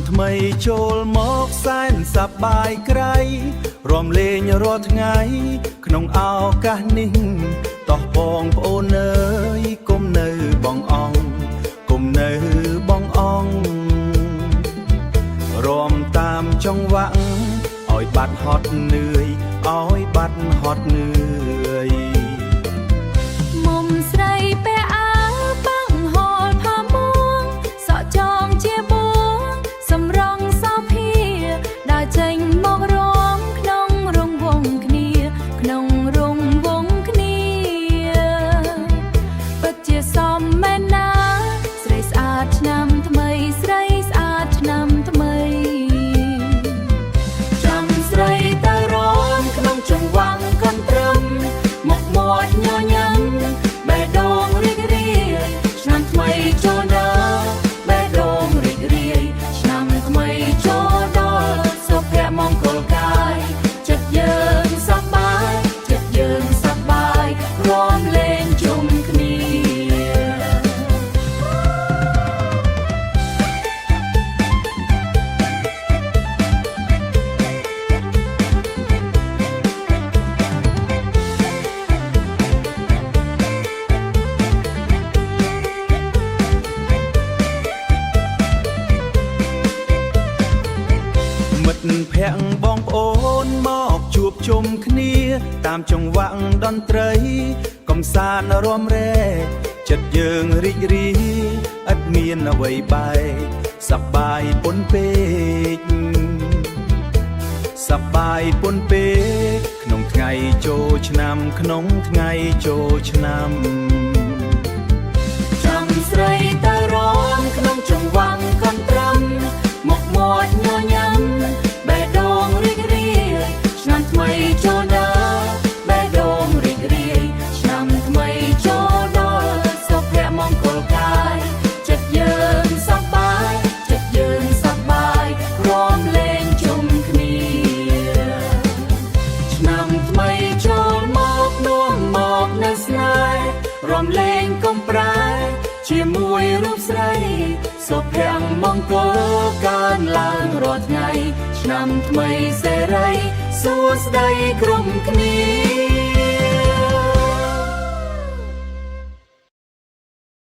ថ្មីចូលមកសែនសប្បាយក្រៃរំលេងរាល់ថ្ងៃក្នុងឱកាសនេះតោះបងប្អូនអើយគុំនៅបងអង្គគុំនៅបងអង្គរំតាមចង្វាក់ឲ្យបាត់ហត់នឿយឲ្យបាត់ហត់នឿយមុំស្រីពេលអាបាំងហលផាមួងសក់ចងជាបួងសម្រងសោភាដើរចេញមករំក្នុងរង្វង់គ្នាក្នុងរង្វង់គ្នាពិតជាសមមែនណាស្រីស្អាតឆ្នាំថ្មីស្រីស្អាតឆ្នាំថ្មីចាំស្រីទៅរំក្នុងចង្វាក់កន្ទ្រឹមមកមាត់ញញឹមបេះដូងរីករាយឆ្នាំថ្មីចូលដល់បេះដូងរីករាយឆ្នាំថ្មីចូលដល់សុភមង្គលកាយចិត្តយើងសប្បាយចិត្តយើងសប្បាយរួមលេងជុំគ្នាមិត្តភ័ក្តិបងប្អូនមកជួបជុំគ្នាតាមចង្វាក់តន្ត្រីកំសាន្តរំរែកចិត្តយើងរីករាយឥតមានអ្វីបែកសប្បាយពុនពេកសប្បាយពុនពេកក្នុងថ្ងៃចូលឆ្នាំក្នុងថ្ងៃចូលឆ្នាំចាំស្រីទៅរំក្នុងចង្វាក់កន្ទ្រឹមមកមាត់ញញឹមបេះដូងរីករាយឆ្នាំថ្មីចូលដល់បេះដូងរីករាយឆ្នាំថ្មីចូលដល់សុភមង្គលកាយចិត្តយើងសប្បាយចិត្តយើងសប្បាយរួមលេងជុំគ្នាឆ្នាំថ្មីចូលមកនាំមកនៅស្នេហ៍រំលែងកំប្រែជាមួយរូបស្រីសុភមង្គលកើនឡើងរាល់ថ្ងៃឆ្នាំថ្មីសេរីសួស្តីក្រុមគ្នា